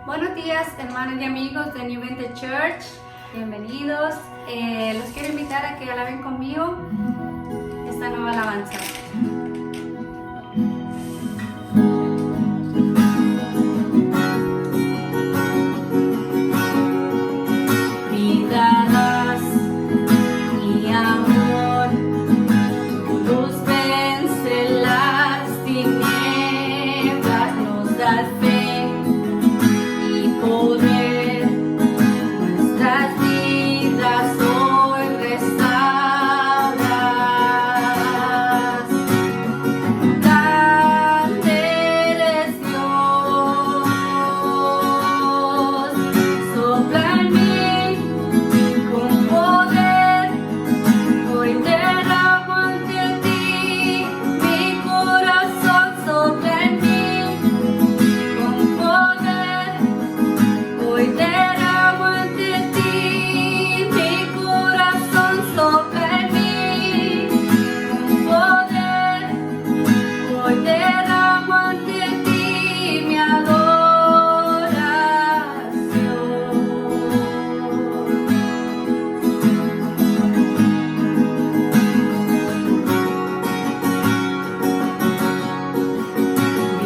Buenos días, hermanos y amigos de New Vintage Church. Bienvenidos. Los quiero invitar a que alaben conmigo esta nueva alabanza. Vida das y amor, luz vence las tinieblas, nos das fe y poder, nuestras vidas hoy restauras. Grande eres Dios, sopla en mí con poder, hoy derramo ante ti mi corazón, sopla en mí con poder, hoy derramo ante ti mi corazón, sopla en mí con poder, hoy derramo ante ti mi adoración.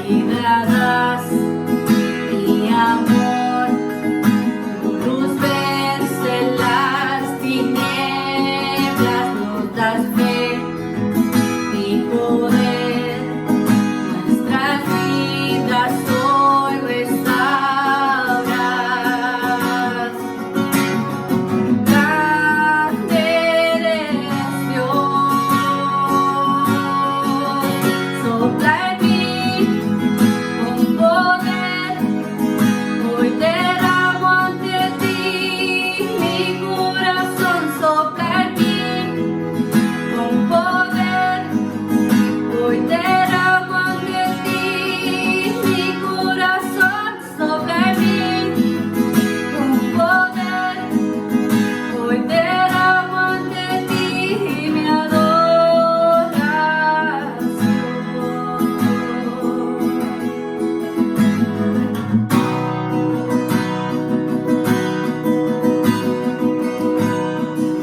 Vida das y amor, tu luz vence las tinieblas, nos das fe y poder, nuestras vidas hoy restauras. Grande eres Dios, sopla en mí con poder, hoy derramo ante ti mi corazón, sopla en mí con poder, hoy derramo ante ti mi corazón, sopla en mí con poder, hoy derramo ante ti mi adoración.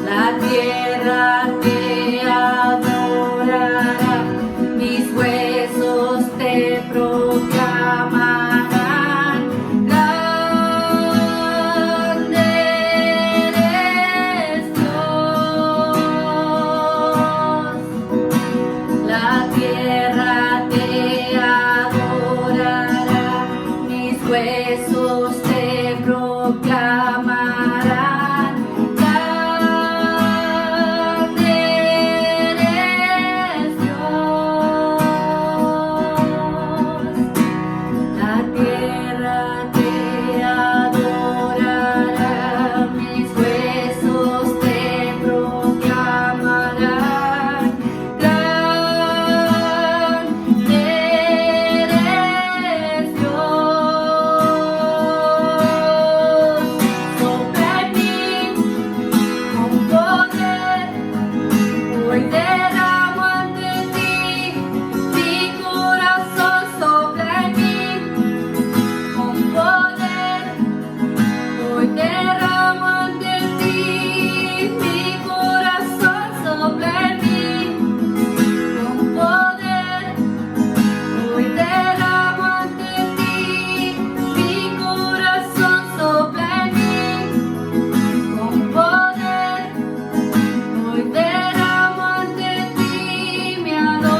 La tierra te adorará, mis huesos te proclamarán. Grande eres Dios, la tierra te adorará, mis huesos te proclamarán. Grande eres Dios, la tierra te adorará, mis huesos te proclamarán. Grande eres Dios, sopla en mí con poder, hoy derramo ante ti mi corazón, sopla en mí con poder, hoy derramo ante ti mi corazón, sopla en mí con poder, hoy derramo ante ti mi corazón, sopla en mí con poder, hoy derramo ante ti mi adoración.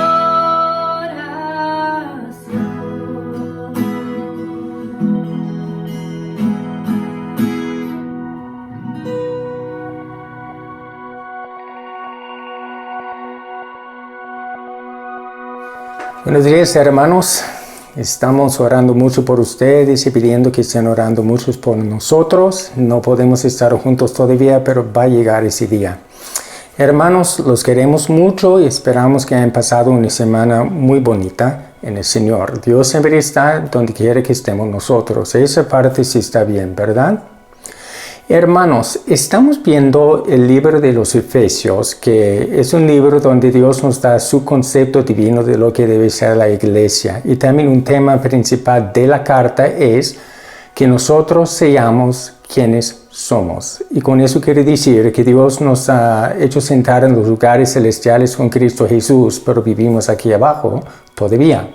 Buenos días, hermanos. Estamos orando mucho por ustedes y pidiendo que estén orando muchos por nosotros. No podemos estar juntos todavía, pero va a llegar ese día. Hermanos, los queremos mucho y esperamos que hayan pasado una semana muy bonita en el Señor. Dios siempre está donde quiere que estemos nosotros. Esa parte sí está bien, ¿verdad? Hermanos, estamos viendo el libro de los Efesios, que es un libro donde Dios nos da su concepto divino de lo que debe ser la iglesia. Y también un tema principal de la carta es que nosotros seamos quienes somos. Y con eso quiere decir que Dios nos ha hecho sentar en los lugares celestiales con Cristo Jesús, pero vivimos aquí abajo todavía.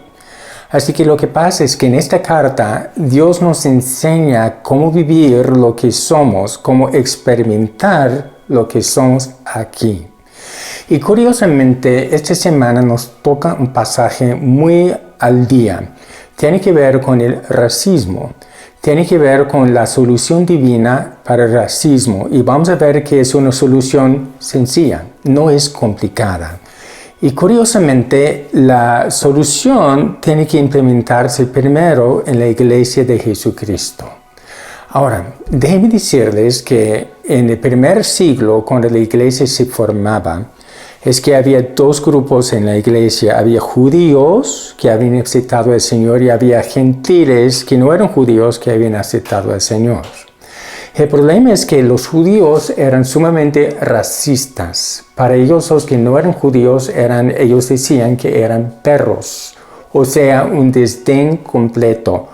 Así que lo que pasa es que en esta carta Dios nos enseña cómo vivir lo que somos, cómo experimentar lo que somos aquí. Y curiosamente, esta semana nos toca un pasaje muy al día. Tiene que ver con el racismo. Tiene que ver con la solución divina para el racismo. Y vamos a ver que es una solución sencilla, no es complicada. Y curiosamente, la solución tiene que implementarse primero en la iglesia de Jesucristo. Ahora, déjenme decirles que en el primer siglo, cuando la iglesia se formaba, es que había dos grupos en la iglesia. Había judíos que habían aceptado al Señor y había gentiles que no eran judíos que habían aceptado al Señor. El problema es que los judíos eran sumamente racistas. Para ellos, los que no eran judíos, ellos decían que eran perros, o sea, un desdén completo.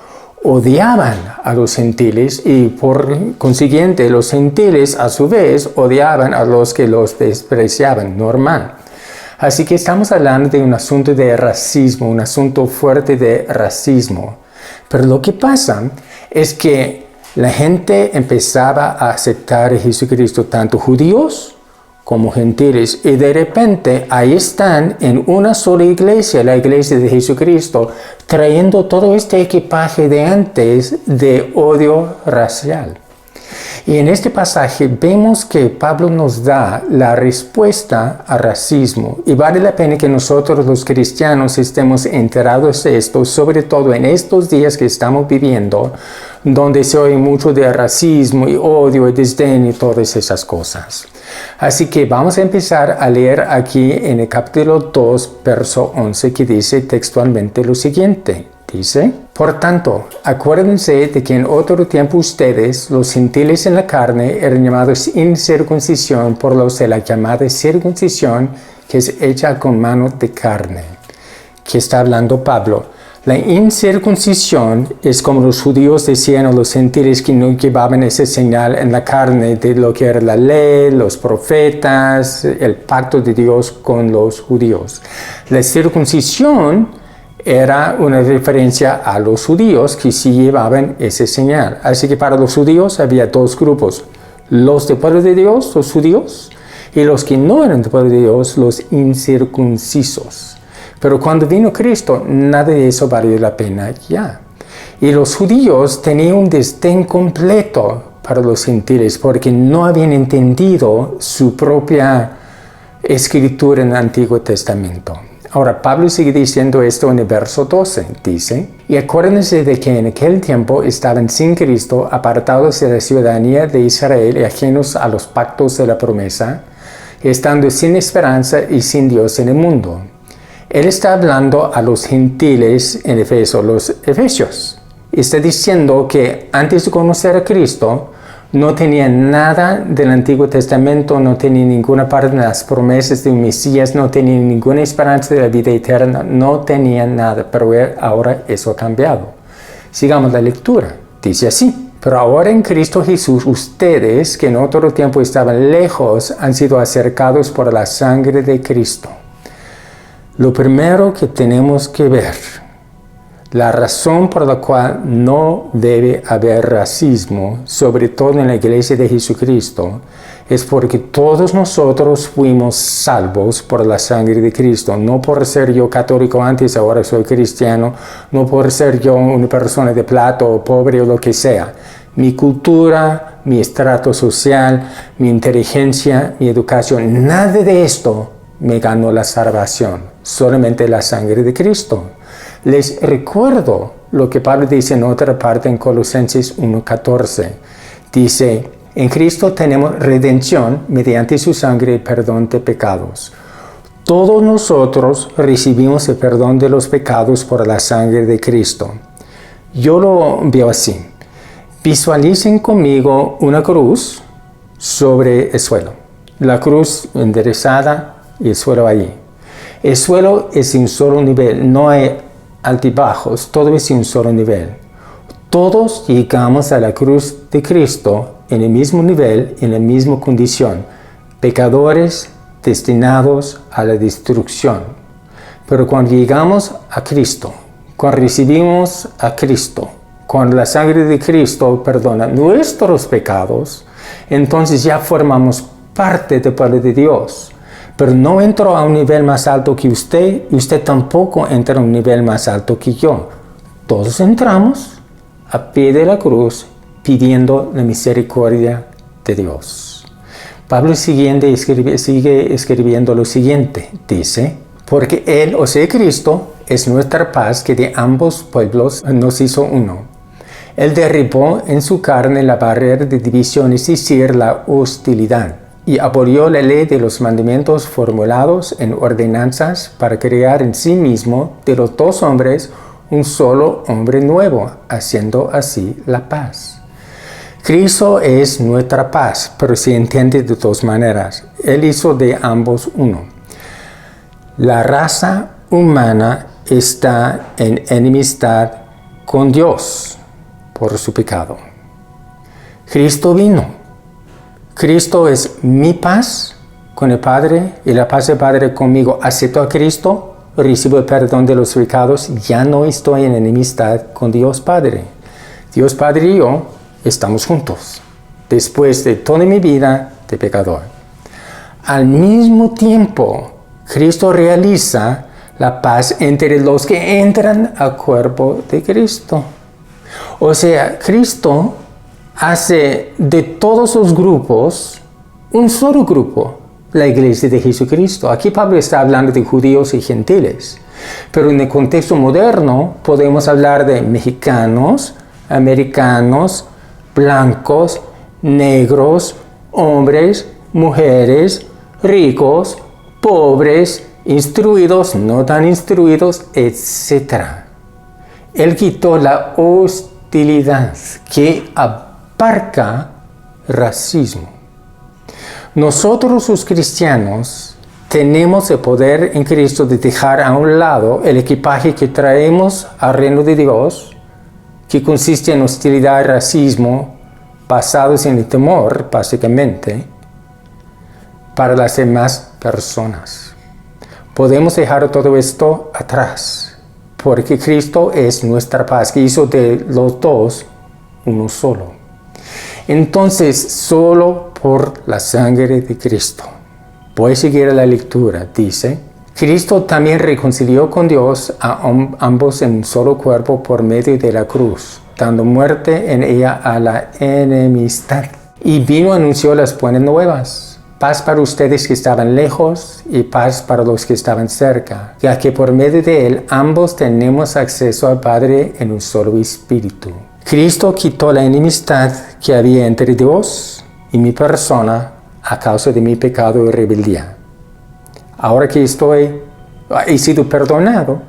Odiaban a los gentiles y por consiguiente los gentiles a su vez odiaban a los que los despreciaban, normal. Así que estamos hablando de un asunto de racismo, un asunto fuerte de racismo. Pero lo que pasa es que la gente empezaba a aceptar a Jesucristo, tanto judíos como gentiles, y de repente ahí están en una sola iglesia, la iglesia de Jesucristo, trayendo todo este equipaje de antes de odio racial. Y en este pasaje vemos que Pablo nos da la respuesta al racismo, y vale la pena que nosotros los cristianos estemos enterados de esto, sobre todo en estos días que estamos viviendo, donde se oye mucho de racismo y odio y desdén y todas esas cosas. Así que vamos a empezar a leer aquí en el capítulo 2, verso 11, que dice textualmente lo siguiente. Dice: por tanto, acuérdense de que en otro tiempo ustedes, los gentiles en la carne, eran llamados incircuncisión por los de la llamada circuncisión, que es hecha con mano de carne. ¿Qué está hablando Pablo? La incircuncisión es como los judíos decían a los gentiles que no llevaban esa señal en la carne de lo que era la ley, los profetas, el pacto de Dios con los judíos. La circuncisión era una referencia a los judíos que sí llevaban esa señal. Así que para los judíos había dos grupos: los del pueblo de Dios, los judíos, y los que no eran del pueblo de Dios, los incircuncisos. Pero cuando vino Cristo, nada de eso valió la pena ya. Y los judíos tenían un desdén completo para los gentiles porque no habían entendido su propia escritura en el Antiguo Testamento. Ahora, Pablo sigue diciendo esto en el verso 12. Dice: y acuérdense de que en aquel tiempo estaban sin Cristo, apartados de la ciudadanía de Israel y ajenos a los pactos de la promesa, estando sin esperanza y sin Dios en el mundo. Él está hablando a los gentiles en Efeso, los efesios. Está diciendo que antes de conocer a Cristo, no tenían nada del Antiguo Testamento, no tenían ninguna parte de las promesas de un Mesías, no tenían ninguna esperanza de la vida eterna, no tenían nada, pero ahora eso ha cambiado. Sigamos la lectura. Dice así: pero ahora en Cristo Jesús, ustedes que en otro tiempo estaban lejos, han sido acercados por la sangre de Cristo. Lo primero que tenemos que ver, la razón por la cual no debe haber racismo, sobre todo en la iglesia de Jesucristo, es porque todos nosotros fuimos salvos por la sangre de Cristo. No por ser yo católico antes, ahora soy cristiano, no por ser yo una persona de plata o pobre o lo que sea. Mi cultura, mi estrato social, mi inteligencia, mi educación, nada de esto me ganó la salvación, solamente la sangre de Cristo. Les recuerdo lo que Pablo dice en otra parte en Colosenses 1:14. Dice: en Cristo tenemos redención mediante su sangre y perdón de pecados. Todos nosotros recibimos el perdón de los pecados por la sangre de Cristo. Yo lo veo así. Visualicen conmigo una cruz sobre el suelo. La cruz enderezada y el suelo allí. El suelo es en un solo nivel, no hay altibajos, todo es en un solo nivel. Todos llegamos a la cruz de Cristo en el mismo nivel, en la misma condición, pecadores destinados a la destrucción. Pero cuando llegamos a Cristo, cuando recibimos a Cristo, cuando la sangre de Cristo perdona nuestros pecados, entonces ya formamos parte del pueblo de Dios. Pero no entro a un nivel más alto que usted, y usted tampoco entra a un nivel más alto que yo. Todos entramos a pie de la cruz pidiendo la misericordia de Dios. Pablo sigue escribiendo lo siguiente, dice, porque Él, o sea Cristo, es nuestra paz que de ambos pueblos nos hizo uno. Él derribó en su carne la barrera de división, es decir, la hostilidad, y abolió la ley de los mandamientos formulados en ordenanzas para crear en sí mismo de los dos hombres un solo hombre nuevo, haciendo así la paz. Cristo es nuestra paz, pero se entiende de dos maneras. Él hizo de ambos uno. La raza humana está en enemistad con Dios por su pecado. Cristo vino. Cristo es mi paz con el Padre y la paz del Padre conmigo. Acepto a Cristo, recibo el perdón de los pecados, ya no estoy en enemistad con Dios Padre. Dios Padre y yo estamos juntos, después de toda mi vida de pecador. Al mismo tiempo, Cristo realiza la paz entre los que entran al cuerpo de Cristo. O sea, Cristo hace de todos los grupos un solo grupo, la iglesia de Jesucristo. Aquí Pablo está hablando de judíos y gentiles, pero en el contexto moderno podemos hablar de mexicanos, americanos, blancos, negros, hombres, mujeres, ricos, pobres, instruidos, no tan instruidos, etc. Él quitó la hostilidad que abarca racismo. Nosotros los cristianos tenemos el poder en Cristo de dejar a un lado el equipaje que traemos al reino de Dios, que consiste en hostilidad y racismo basados en el temor, básicamente, para las demás personas. Podemos dejar todo esto atrás, porque Cristo es nuestra paz, que hizo de los dos uno solo. Entonces, solo por la sangre de Cristo. Voy a seguir la lectura. Dice, Cristo también reconcilió con Dios a ambos en un solo cuerpo por medio de la cruz, dando muerte en ella a la enemistad. Y vino y anunció las buenas nuevas. Paz para ustedes que estaban lejos y paz para los que estaban cerca, ya que por medio de él ambos tenemos acceso al Padre en un solo espíritu. Cristo quitó la enemistad que había entre Dios y mi persona a causa de mi pecado y rebeldía. Ahora que he sido perdonado,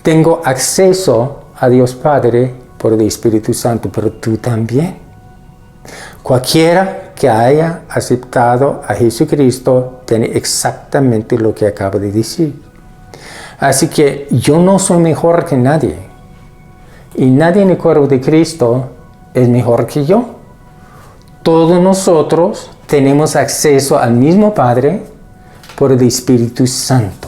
tengo acceso a Dios Padre por el Espíritu Santo, pero tú también. Cualquiera que haya aceptado a Jesucristo tiene exactamente lo que acabo de decir. Así que yo no soy mejor que nadie. Y nadie en el cuerpo de Cristo es mejor que yo. Todos nosotros tenemos acceso al mismo Padre por el Espíritu Santo.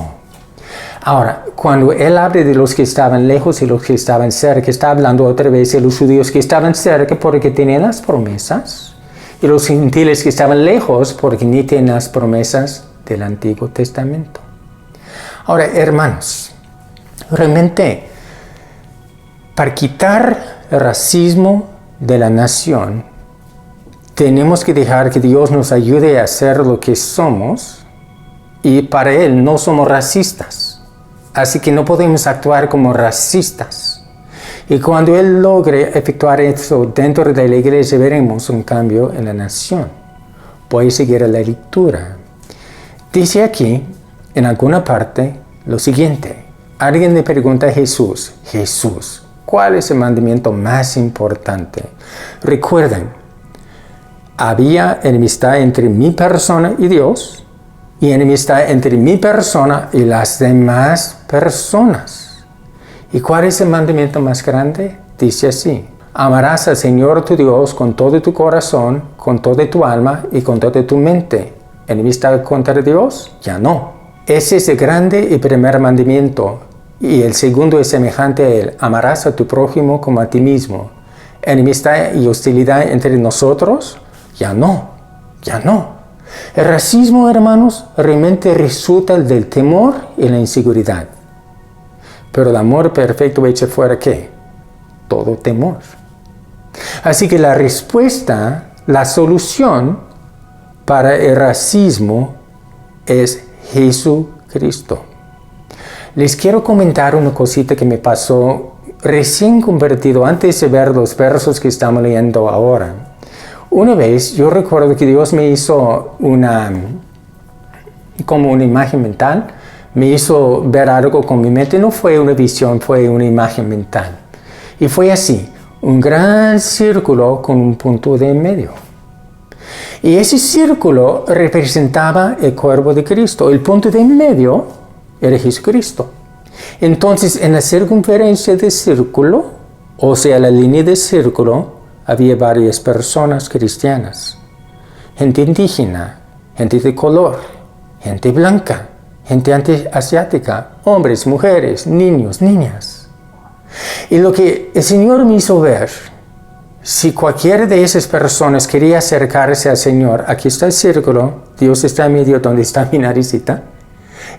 Ahora, cuando él habla de los que estaban lejos y los que estaban cerca, está hablando otra vez de los judíos que estaban cerca porque tenían las promesas, y los gentiles que estaban lejos porque ni tenían las promesas del Antiguo Testamento. Ahora, hermanos, realmente, para quitar el racismo de la nación, tenemos que dejar que Dios nos ayude a ser lo que somos, y para Él no somos racistas. Así que no podemos actuar como racistas. Y cuando Él logre efectuar eso dentro de la iglesia, veremos un cambio en la nación. Voy a seguir a la lectura. Dice aquí, en alguna parte, lo siguiente. Alguien le pregunta a Jesús, Jesús, ¿cuál es el mandamiento más importante? Recuerden, había enemistad entre mi persona y Dios, y enemistad entre mi persona y las demás personas. ¿Y cuál es el mandamiento más grande? Dice así, Amarás al Señor tu Dios con todo tu corazón, con toda tu alma y con toda tu mente. ¿Enemistad contra Dios? Ya no. Ese es el grande y primer mandamiento. Y el segundo es semejante a él. Amarás a tu prójimo como a ti mismo. ¿Enemistad y hostilidad entre nosotros? Ya no. Ya no. El racismo, hermanos, realmente resulta del temor y la inseguridad. Pero el amor perfecto echa fuera ¿qué? Todo temor. Así que la respuesta, la solución para el racismo es Jesucristo. Les quiero comentar una cosita que me pasó recién convertido antes de ver los versos que estamos leyendo ahora. Una vez yo recuerdo que Dios me hizo como una imagen mental, me hizo ver algo con mi mente. No fue una visión, fue una imagen mental. Y fue así, un gran círculo con un punto de en medio. Y ese círculo representaba el cuerpo de Cristo. El punto de en medio era Jesucristo. Entonces, en la circunferencia del círculo, o sea, la línea del círculo, había varias personas cristianas. Gente indígena, gente de color, gente blanca, gente asiática, hombres, mujeres, niños, niñas. Y lo que el Señor me hizo ver, si cualquiera de esas personas quería acercarse al Señor, aquí está el círculo, Dios está en medio donde está mi naricita.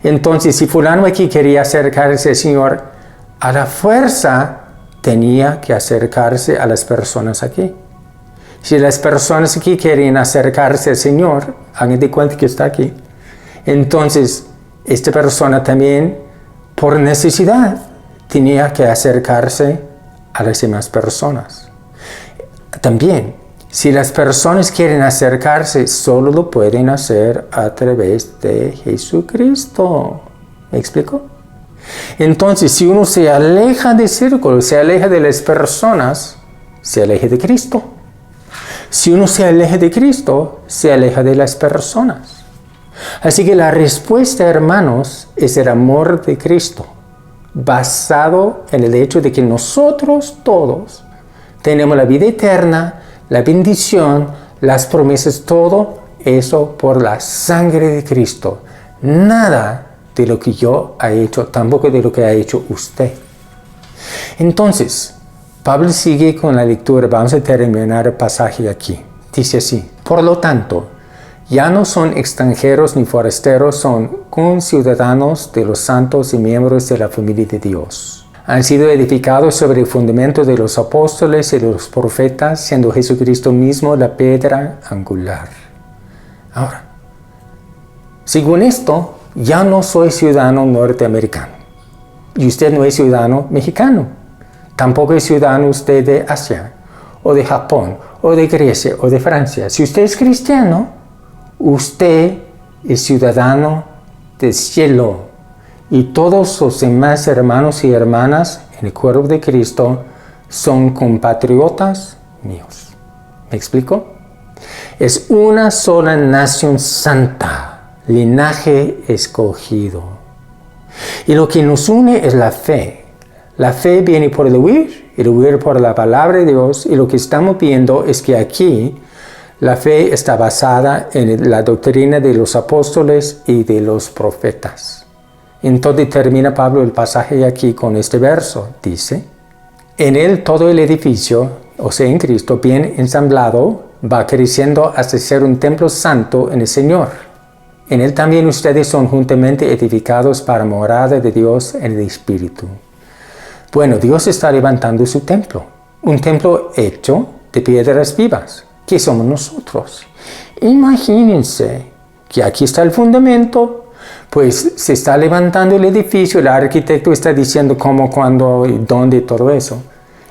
Entonces, si fulano aquí quería acercarse al Señor, a la fuerza tenía que acercarse a las personas aquí. Si las personas aquí querían acercarse al Señor, hagan de cuenta que está aquí. Entonces, esta persona también, por necesidad, tenía que acercarse a las demás personas. También, si las personas quieren acercarse, solo lo pueden hacer a través de Jesucristo. ¿Me explico? Entonces, si uno se aleja del círculo, se aleja de las personas, se aleja de Cristo. Si uno se aleja de Cristo, se aleja de las personas. Así que la respuesta, hermanos, es el amor de Cristo, basado en el hecho de que nosotros todos tenemos la vida eterna, la bendición, las promesas, todo eso por la sangre de Cristo. Nada de lo que yo he hecho, tampoco de lo que ha hecho usted. Entonces, Pablo sigue con la lectura. Vamos a terminar el pasaje aquí. Dice así: por lo tanto, ya no son extranjeros ni forasteros, son conciudadanos de los santos y miembros de la familia de Dios. Han sido edificados sobre el fundamento de los apóstoles y de los profetas, siendo Jesucristo mismo la piedra angular. Ahora, según esto, ya no soy ciudadano norteamericano. Y usted no es ciudadano mexicano. Tampoco es ciudadano usted de Asia, o de Japón, o de Grecia, o de Francia. Si usted es cristiano, usted es ciudadano del cielo. Y todos los demás hermanos y hermanas en el cuerpo de Cristo son compatriotas míos. ¿Me explico? Es una sola nación santa, linaje escogido. Y lo que nos une es la fe. La fe viene por el oír, y el oír por la palabra de Dios. Y lo que estamos viendo es que aquí la fe está basada en la doctrina de los apóstoles y de los profetas. Entonces termina Pablo el pasaje aquí con este verso. Dice: en él todo el edificio, o sea en Cristo, bien ensamblado, va creciendo hasta ser un templo santo en el Señor. En él también ustedes son juntamente edificados para morada de Dios en el Espíritu. Bueno, Dios está levantando su templo. Un templo hecho de piedras vivas, que somos nosotros. Imagínense que aquí está el fundamento. Pues se está levantando el edificio, el arquitecto está diciendo cómo, cuándo, dónde, todo eso.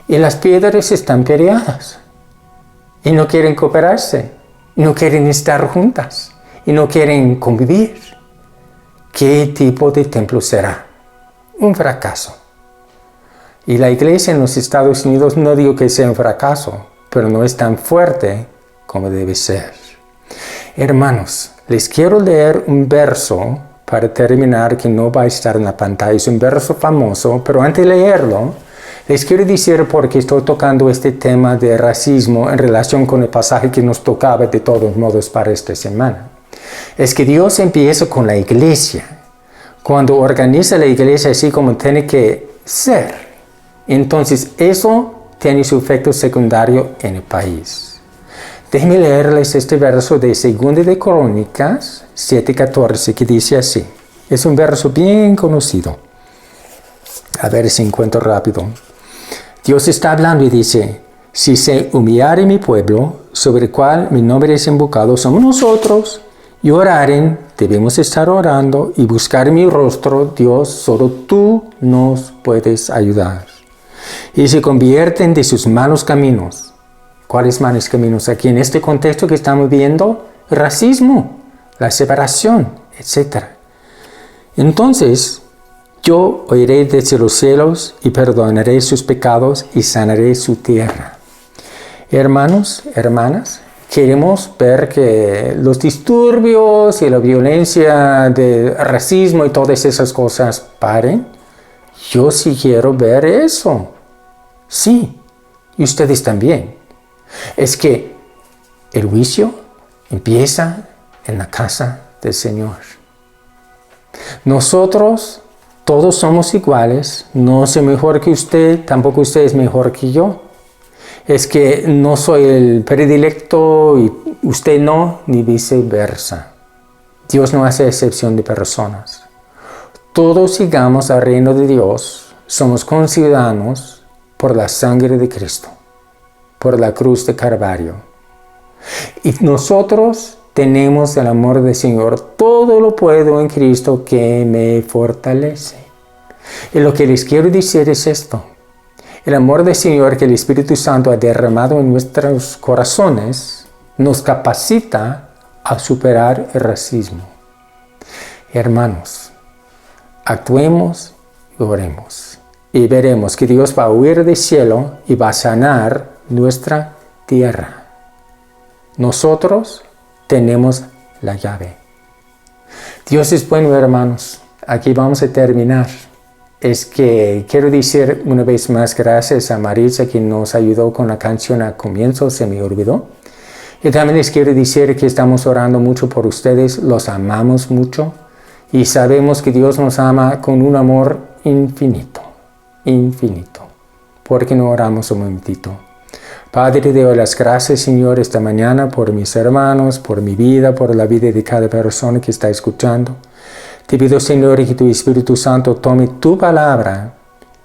Y las piedras están peleadas. Y no quieren cooperarse. No quieren estar juntas. Y no quieren convivir. ¿Qué tipo de templo será? Un fracaso. Y la iglesia en los Estados Unidos, no digo que sea un fracaso, pero no es tan fuerte como debe ser. Hermanos, les quiero leer un verso para terminar, que no va a estar en la pantalla. Es un verso famoso, pero antes de leerlo, Les quiero decir porque estoy tocando este tema de racismo en relación con el pasaje que nos tocaba de todos modos para esta semana. Es que Dios empieza con la iglesia. Cuando organiza la iglesia así como tiene que ser, entonces eso tiene su efecto secundario en el país. Déjenme leerles este verso de 2 de Crónicas 7:14 que dice así. Es un verso bien conocido. A ver si encuentro rápido. Dios está hablando y dice, si se humillare mi pueblo, sobre el cual mi nombre es invocado, somos nosotros, y oraren, debemos estar orando, y buscar mi rostro, Dios, solo tú nos puedes ayudar. Y se convierten de sus malos caminos. ¿Cuáles malos caminos? Aquí en este contexto que estamos viendo, el racismo, la separación, etc. Entonces, yo oiré desde los cielos y perdonaré sus pecados y sanaré su tierra. Hermanos, hermanas, queremos ver que los disturbios y la violencia de racismo y todas esas cosas paren. Yo sí quiero ver eso. Sí, y ustedes también. Es que el juicio empieza en la casa del Señor. Nosotros todos somos iguales, no soy mejor que usted, tampoco usted es mejor que yo. Es que no soy el predilecto y usted no, ni viceversa. Dios no hace excepción de personas. Todos llegamos al reino de Dios, somos conciudadanos por la sangre de Cristo, por la cruz de Calvario. Y nosotros tenemos el amor del Señor. Todo lo puedo en Cristo que me fortalece. Y lo que les quiero decir es esto. El amor del Señor que el Espíritu Santo ha derramado en nuestros corazones nos capacita a superar el racismo. Hermanos, actuemos y oremos. Y veremos que Dios va a huir del cielo y va a sanar nuestra tierra. Nosotros tenemos la llave. Dios es bueno, hermanos. Aquí vamos a terminar. Es que quiero decir una vez más gracias a Maritza, quien nos ayudó con la canción al comienzo, se me olvidó. Y también les quiero decir que estamos orando mucho por ustedes, los amamos mucho y sabemos que Dios nos ama con un amor infinito, infinito. ¿Por qué no oramos un momentito? Padre, te doy las gracias, Señor, esta mañana por mis hermanos, por mi vida, por la vida de cada persona que está escuchando. Te pido, Señor, que tu Espíritu Santo tome tu palabra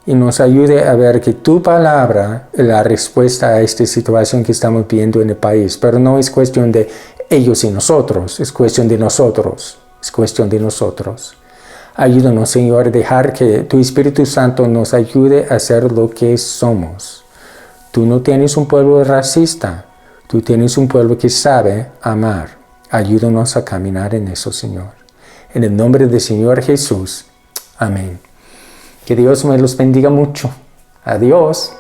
y nos ayude a ver que tu palabra es la respuesta a esta situación que estamos viendo en el país. Pero no es cuestión de ellos y nosotros, es cuestión de nosotros, es cuestión de nosotros. Ayúdanos, Señor, a dejar que tu Espíritu Santo nos ayude a ser lo que somos. Tú no tienes un pueblo racista, tú tienes un pueblo que sabe amar. Ayúdanos a caminar en eso, Señor. En el nombre del Señor Jesús. Amén. Que Dios me los bendiga mucho. Adiós.